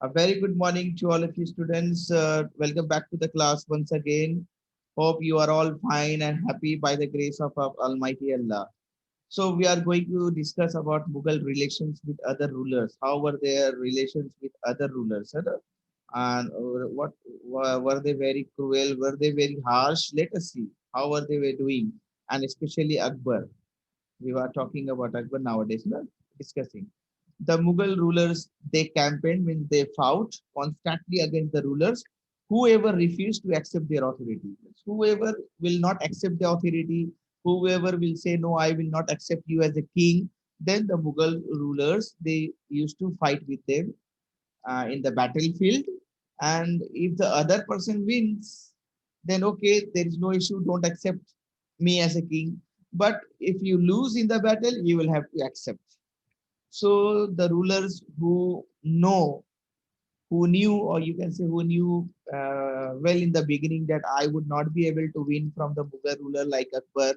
A very good morning to all of you students. Welcome back to the class once again. Hope you are all fine and happy by the grace of our Almighty Allah. So we are going to discuss about Mughal relations with other rulers. How were their relations with other rulers? And what were they very cruel? Were they very harsh? Let us see how were they were doing, and especially Akbar. We were talking about Akbar nowadays, no? Discussing. The Mughal rulers, they campaigned, means they fought constantly against the rulers, whoever refused to accept their authority. Whoever will not accept the authority, whoever will say, no, I will not accept you as a king, then the Mughal rulers, they used to fight with them in the battlefield. And if the other person wins, then okay, there is no issue, don't accept me as a king. But if you lose in the battle, you will have to accept. So the rulers who knew, or you can say who knew well in the beginning that I would not be able to win from the Mughal ruler like Akbar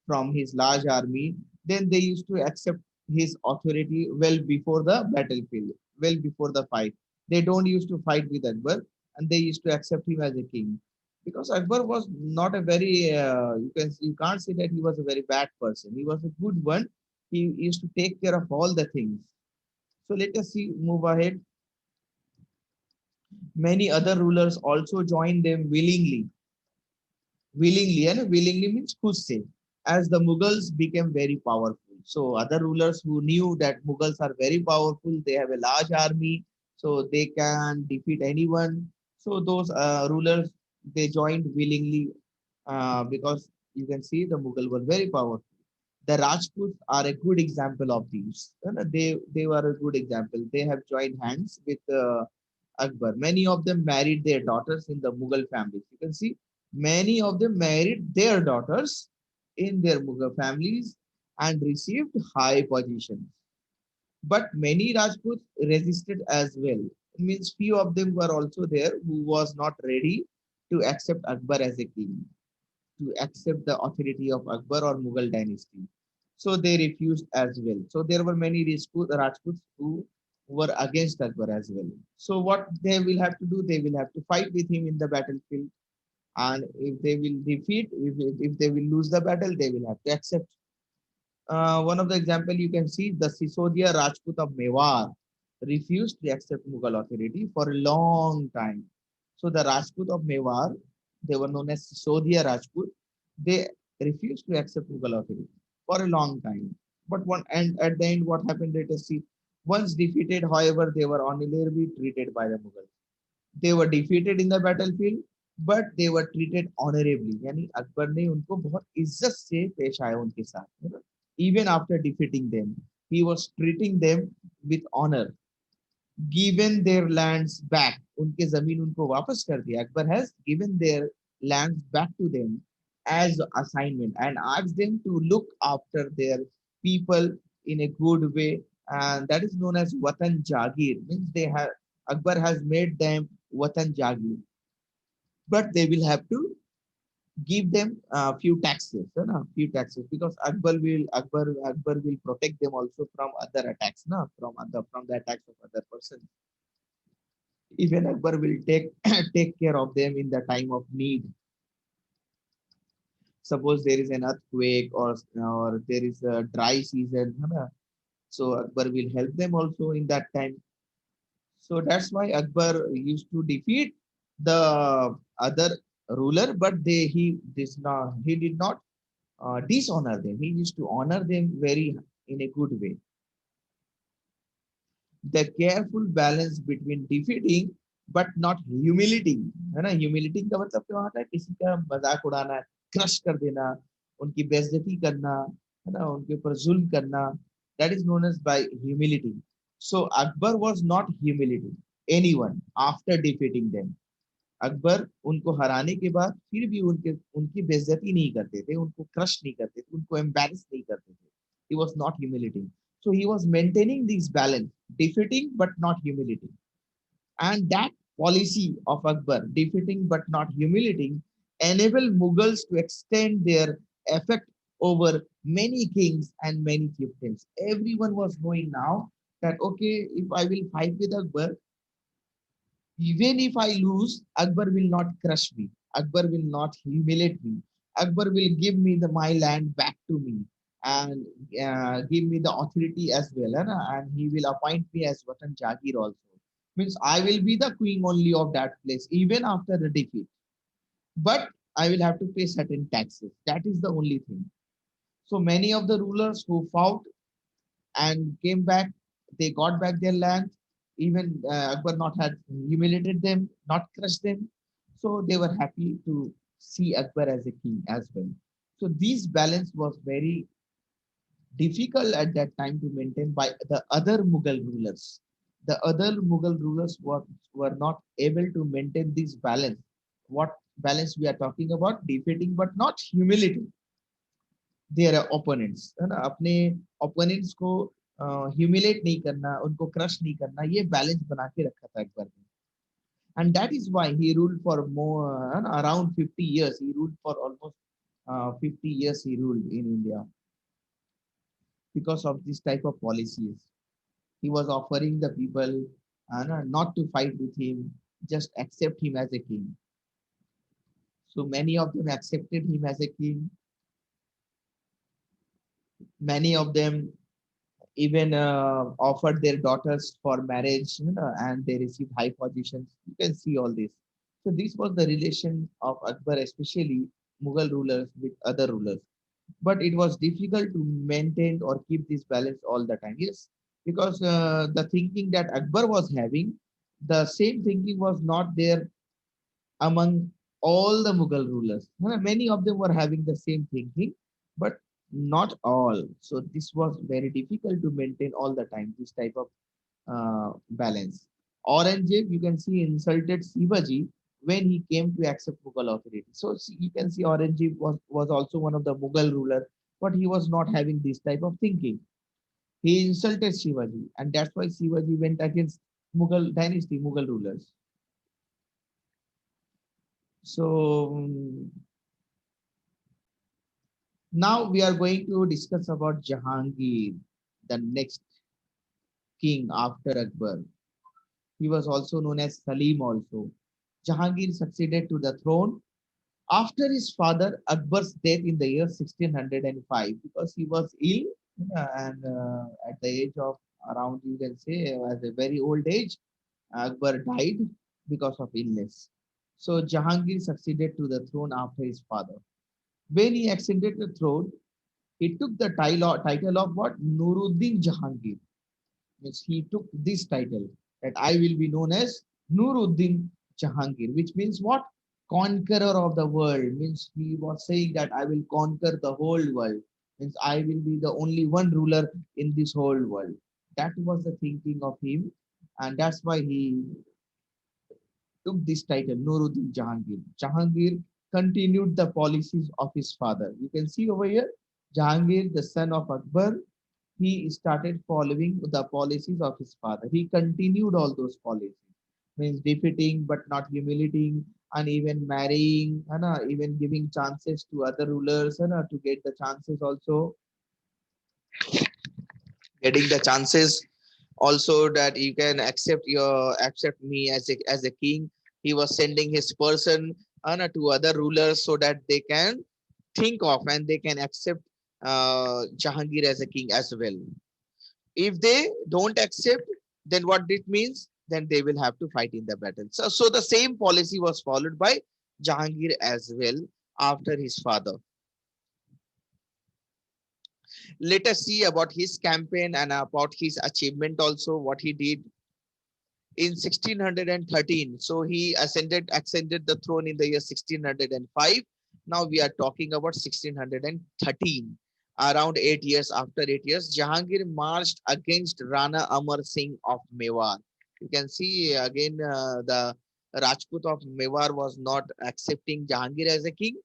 from his large army, then they used to accept his authority well before the battlefield, well before the fight. They don't used to fight with Akbar, and they used to accept him as a king because Akbar was not a very you can't say that he was a very bad person. He was a good one. He used to take care of all the things. So let us see, move ahead. Many other rulers also joined them willingly. Willingly, and willingly means खुद से. As the Mughals became very powerful. So other rulers who knew that Mughals are very powerful, they have a large army, so they can defeat anyone. So those rulers, they joined willingly because you can see the Mughal were very powerful. The Rajputs are a good example of these. They were a good example. They have joined hands with Akbar. Many of them married their daughters in the Mughal families. You can see many of them married their daughters in their Mughal families and received high positions. But many Rajputs resisted as well. It means few of them were also there who was not ready to accept Akbar as a king, to accept the authority of Akbar or Mughal dynasty. So they refused as well. So there were many Rajputs who were against Akbar as well. So what they will have to do, they will have to fight with him in the battlefield. And if they will defeat, if they will lose the battle, they will have to accept. One of the example you can see, the Sisodia Rajput of Mewar refused to accept Mughal authority for a long time. So the Rajput of Mewar, they were known as Sisodia Rajput. They refused to accept Mughal authority for a long time. But one and at the end, what happened? Let us see. Once defeated, however, they were honorably treated by the Mughals. They were defeated in the battlefield, but they were treated honorably. यानी अकबर ने उनको बहुत इज्जत से पेश आया उनके साथ. Even after defeating them, he was treating them with honor. Given their lands back, उनके जमीन उनको वापस कर दिया. Akbar has given their lands back to them as assignment and asked them to look after their people in a good way, and that is known as Watan Jagir. Means they have Akbar has made them Watan Jagir, but they will have to give them a few taxes, few taxes, because Akbar will protect them also from other attacks, from the attacks of other persons. Even Akbar will take take care of them in the time of need. Suppose there is an earthquake or there is a dry season, so Akbar will help them also in that time. So that's why Akbar used to defeat the other ruler, but he did not dishonor them. He used to honor them very in a good way. The careful balance between defeating but not humiliating, है ना. Humiliating का मतलब क्या होता है? किसी का मजाक उड़ाना, क्रश कर देना, उनकी बेइज्जती करना, है ना, उनके ऊपर जुल्म करना. That is known as by humiliating. So Akbar was not humiliating anyone after defeating them. Akbar उनको हराने के बाद फिर भी उनकी बेइज्जती नहीं करते थे, उनको क्रश नहीं करते थे, उनको एम्बैरेस नहीं करते थे. He was not humiliating. So he was maintaining this balance, defeating but not humiliating. And that policy of Akbar, defeating but not humiliating, enabled Mughals to extend their effect over many kings and many chieftains. Everyone was knowing now that okay, if I will fight with Akbar, Even if I lose, Akbar will not crush me. Akbar will not humiliate me. Akbar will give me my land back to me and give me the authority as well. And he will appoint me as Watan Jagir also. Means I will be the queen only of that place, even after the defeat. But I will have to pay certain taxes. That is the only thing. So many of the rulers who fought and came back. They got back their land. Even Akbar not had humiliated them, not crushed them. So they were happy to see Akbar as a king as well. So this balance was very difficult at that time to maintain by the other Mughal rulers. The other Mughal rulers were not able to maintain this balance. What balance we are talking about? Defeating but not humiliating their opponents, है ना? अपने opponents को humiliate नहीं करना, उनको crush नहीं करना, ये balance बना के रखा था अकबर ने. And that is why he ruled for more around 50 years. He ruled for almost 50 years. He ruled in India because of this type of policies. He was offering the people not to fight with him, just accept him as a king. So many of them accepted him as a king. Many of them even offered their daughters for marriage, and they received high positions. You can see all this. So this was the relation of Akbar, especially Mughal rulers with other rulers. But it was difficult to maintain or keep this balance all the time. Yes, because the thinking that Akbar was having, the same thinking was not there among all the Mughal rulers. Many of them were having the same thinking, but not all. So this was very difficult to maintain all the time, this type of balance. Aurangzeb, you can see, insulted Shivaji when he came to accept Mughal authority. So you can see Aurangzeb was also one of the Mughal ruler, but he was not having this type of thinking. He insulted Shivaji, and that's why Shivaji went against Mughal dynasty, Mughal rulers. So now we are going to discuss about Jahangir, the next king after Akbar. He was also known as Salim also. Jahangir succeeded to the throne after his father Akbar's death in the year 1605 because he was ill, and at the age of around, you can say, at a very old age, Akbar died because of illness. So Jahangir succeeded to the throne after his father. When he ascended the throne, he took the title of what? Nuruddin Jahangir. Means he took this title that I will be known as Nuruddin Jahangir, which means what? Conqueror of the world. Means he was saying that I will conquer the whole world. Means I will be the only one ruler in this whole world. That was the thinking of him, and that's why he took this title, Nuruddin Jahangir. Jahangir continued the policies of his father. You can see over here, Jahangir, the son of Akbar, he started following the policies of his father. He continued all those policies, means defeating but not humiliating, and even marrying, and even giving chances to other rulers, and to get the chances also, getting the chances also that you can accept me as a king. He was sending his person to other rulers so that they can think of and they can accept Jahangir as a king as well. If they don't accept, then what it means? Then they will have to fight in the battle. So the same policy was followed by Jahangir as well after his father. Let us see about his campaign and about his achievement also, what he did in 1613. So he ascended the throne in the year 1605. Now we are talking about 1613. Around 8 years, after 8 years, Jahangir marched against Rana Amar Singh of Mewar. You can see again the Rajput of Mewar was not accepting Jahangir as a king.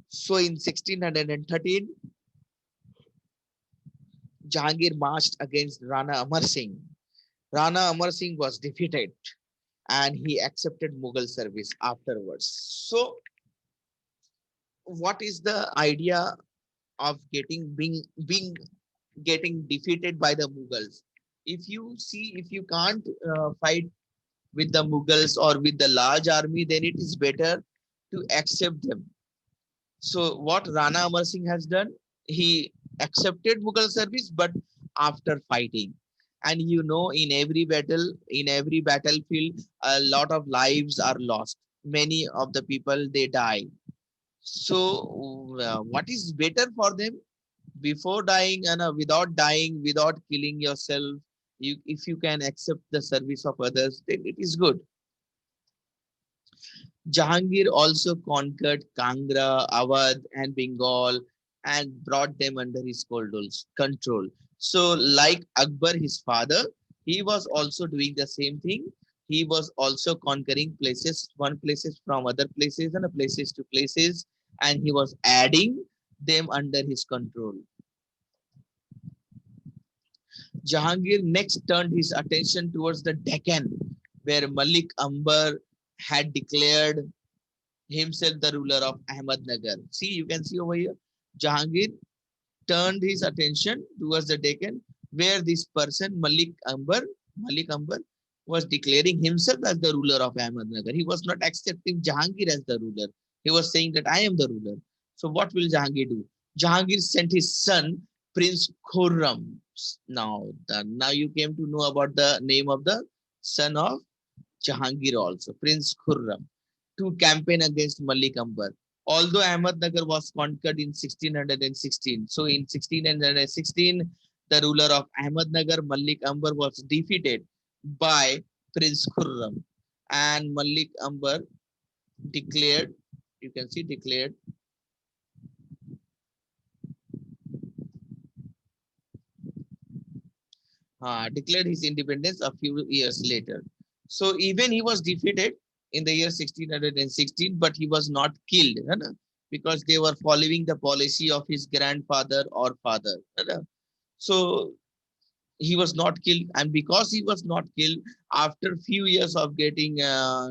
So in 1613, Jahangir marched against Rana Amar Singh. Rana Amar Singh was defeated and he accepted Mughal service afterwards. So, what is the idea of getting defeated by the Mughals? If you see, if you can't fight with the Mughals or with the large army, then it is better to accept them. So what Rana Amar Singh has done, he accepted Mughal service, but after fighting. And you know, in every battlefield, a lot of lives are lost. Many of the people they die. So what is better for them before dying and without dying, without killing yourself? You, if you can accept the service of others, then it is good. Jahangir also conquered Kangra, Awadh, and Bengal and brought them under his control. So, like Akbar, his father, he was also doing the same thing. He was also conquering places, one places from other places and places to places, and he was adding them under his control. Jahangir next turned his attention towards the Deccan, where Malik Ambar had declared himself the ruler of Ahmednagar. See, you can see over here, Jahangir turned his attention towards the Deccan, where this person, Malik Ambar, was declaring himself as the ruler of Ahmednagar. He was not accepting Jahangir as the ruler. He was saying that I am the ruler. So what will Jahangir do? Jahangir sent his son, Prince Khurram. Now you came to know about the name of the son of Jahangir also, Prince Khurram, to campaign against Malik Ambar. Although Ahmednagar was conquered in 1616, so in 1616, the ruler of Ahmednagar, Malik Ambar, was defeated by Prince Khurram, and Malik Ambar declared, you can see declared his independence a few years later. So even he was defeated in the year 1616, but he was not killed, है ना? Because they were following the policy of his grandfather or father. है ना? So he was not killed, and because he was not killed, after few years of getting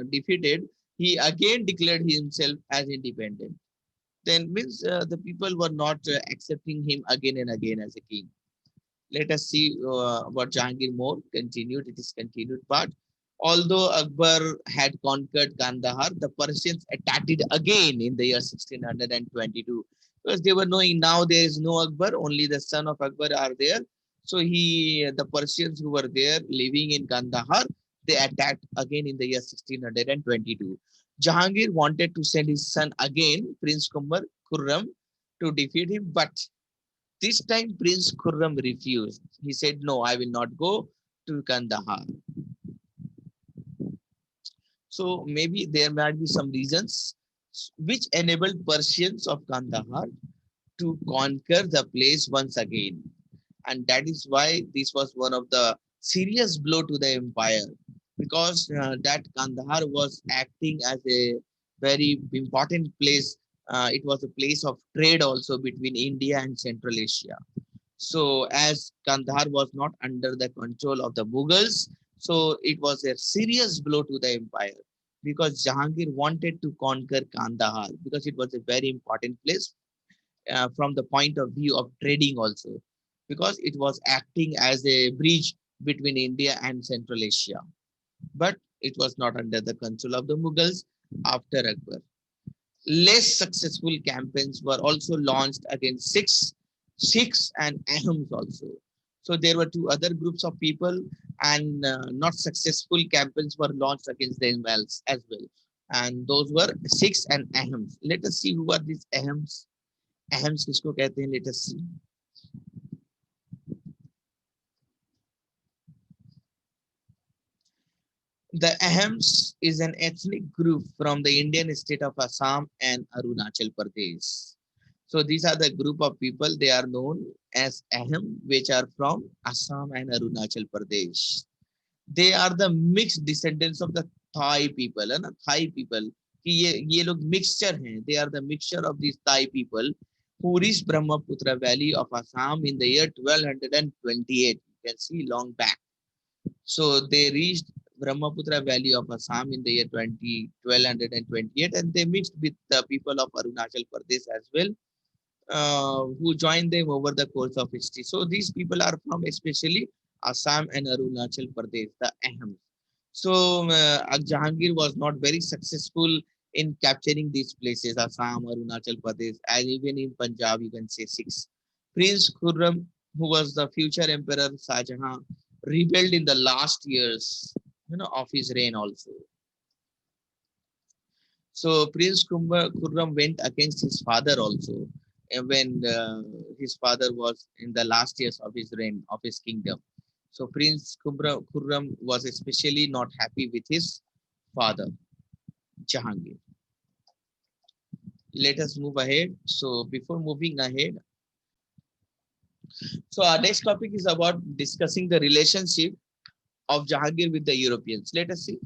defeated, he again declared himself as independent. Then means the people were not accepting him again and again as a king. Let us see what Jahangir more continued. It is continued part. Although Akbar had conquered Kandahar, the Persians attacked it again in the year 1622 because they were knowing now there is no Akbar, only the son of Akbar are there. So the Persians who were there living in Kandahar, they attacked again in the year 1622. Jahangir wanted to send his son again, Prince Kumar Khurram, to defeat him, but this time Prince Khurram refused. He said, no, I will not go to Kandahar. So maybe there might be some reasons which enabled Persians of Kandahar to conquer the place once again. And that is why this was one of the serious blow to the empire, because that Kandahar was acting as a very important place. It was a place of trade also between India and Central Asia. So as Kandahar was not under the control of the Mughals, so it was a serious blow to the empire, because Jahangir wanted to conquer Kandahar because it was a very important place from the point of view of trading also, because it was acting as a bridge between India and Central Asia. But it was not under the control of the Mughals after Akbar. Less successful campaigns were also launched against Sikhs and Ahams also. So there were two other groups of people, and not successful campaigns were launched against them as well. And those were Sikhs and Ahams. Let us see who are these Ahams. Ahams किसको कहते हैं? Let us see. The Ahams is an ethnic group from the Indian state of Assam and Arunachal Pradesh. So these are the group of people, they are known as Aham, which are from Assam and Arunachal Pradesh. They are the mixed descendants of the Thai people, है ना? Thai people. कि ये लोग mixture हैं. They are the mixture of these Thai people who reached Brahmaputra Valley of Assam in the year 1228. You can see long back. So they reached Brahmaputra Valley of Assam in the year 1228, and they mixed with the people of Arunachal Pradesh as well, who joined them over the course of history. So these people are from especially Assam and Arunachal Pradesh, the Ahams. So Jahangir was not very successful in capturing these places, Assam, Arunachal Pradesh, and even in Punjab, you can say six. Prince Khurram, who was the future emperor Shah Jahan, rebelled in the last years, of his reign also. So Prince Khurram went against his father also, when his father was in the last years of his reign of his kingdom. So Prince Khurram was especially not happy with his father Jahangir. Let us move ahead. So before moving ahead, so our next topic is about discussing the relationship of Jahangir with the Europeans. Let us see.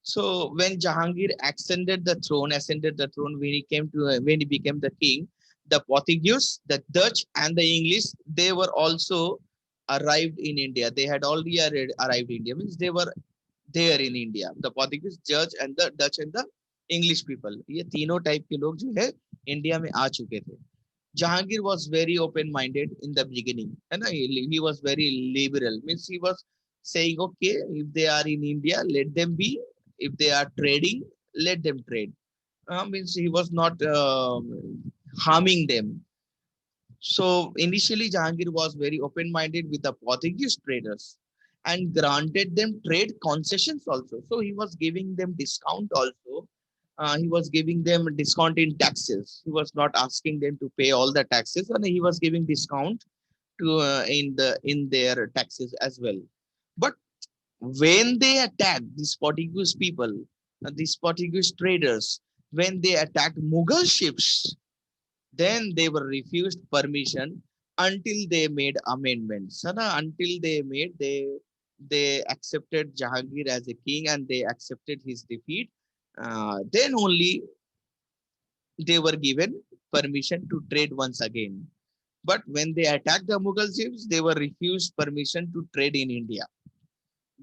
So when Jahangir ascended the throne when he came to when he became the king, the Portuguese, the Dutch, and the English, they were also arrived in India. They had already arrived in India. Means they were there in India. The Portuguese, Dutch, and the Dutch and the English people. ये तीनों type के लोग जो है India में आ चुके थे. Jahangir was very open-minded in the beginning, and he was very liberal. Means he was saying, okay, if they are in India, let them be. If they are trading, let them trade. Means he was not harming them. So initially, Jahangir was very open-minded with the Portuguese traders and granted them trade concessions also. So he was giving them discount also. He was giving them discount in taxes. He was not asking them to pay all the taxes, and he was giving discount to in their taxes as well. But when they attacked these Portuguese people, these Portuguese traders, when they attacked Mughal ships, then they were refused permission until they made amendments. Until they accepted Jahangir as a king and they accepted his defeat. Then only they were given permission to trade once again. But when they attacked the Mughal ships, they were refused permission to trade in India.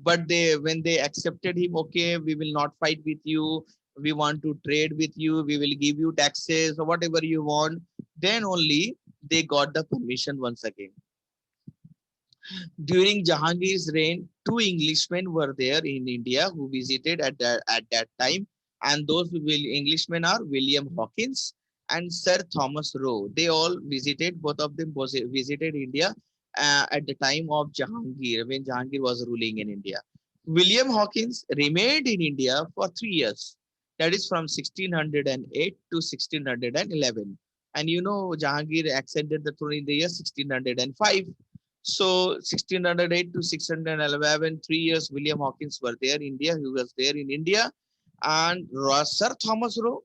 But when they accepted him, okay, we will not fight with you, we want to trade with you, we will give you taxes or whatever you want, then only they got the permission once again. During Jahangir's reign, two Englishmen were there in India who visited at that time, and those Englishmen are William Hawkins and Sir Thomas Roe. They all visited, both of them visited India at the time of Jahangir, when Jahangir was ruling in India. William Hawkins remained in India for 3 years, that is from 1608 to 1611. And Jahangir ascended the throne in the year 1605. So 1608 to 1611, 3 years, William Hawkins were there in India. He was there in India. And Sir Thomas Roe,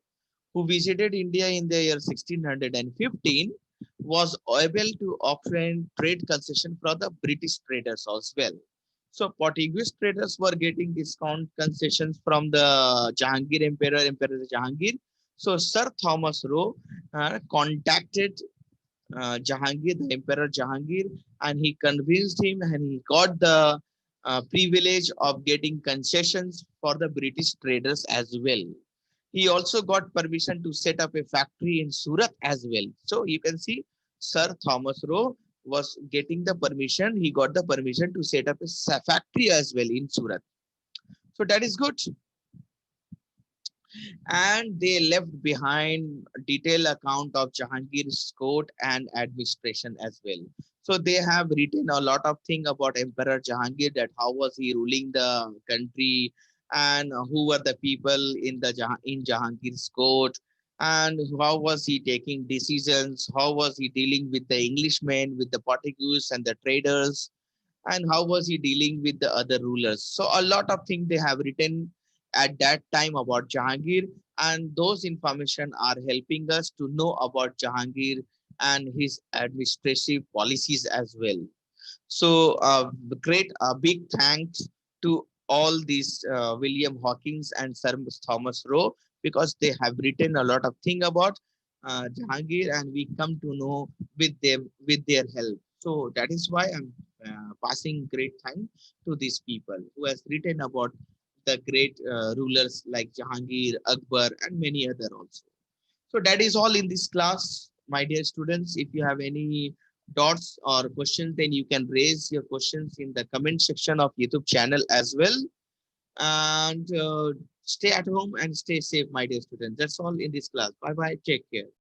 who visited India in the year 1615, was able to obtain trade concession from the British traders as well. So Portuguese traders were getting discount concessions from the Jahangir Emperor Jahangir. So Sir Thomas Roe contacted Jahangir, the Emperor Jahangir, and he convinced him and he got the privilege of getting concessions for the British traders as well. He also got permission to set up a factory in Surat as well. So you can see Sir Thomas Roe was getting the permission. He got the permission to set up a factory as well in Surat. So that is good. And they left behind a detailed account of Jahangir's court and administration as well. So they have written a lot of things about Emperor Jahangir, that how was he ruling the country, and who were the people in Jahangir's court, and how was he taking decisions, how was he dealing with the Englishmen, with the Portuguese and the traders, and how was he dealing with the other rulers. So a lot of things they have written at that time about Jahangir, and those information are helping us to know about Jahangir and his administrative policies as well. So great, big thanks to all these William Hawkins and Sir Thomas Roe, because they have written a lot of thing about Jahangir, and we come to know with them with their help. So that is why I'm passing great thanks to these people who has written about the great rulers like Jahangir, Akbar, and many other also. So that is all in this class, my dear students. If you have any doubts or questions, then you can raise your questions in the comment section of YouTube channel as well. and stay at home and stay safe, my dear students. That's all in this class. Bye bye. Take care.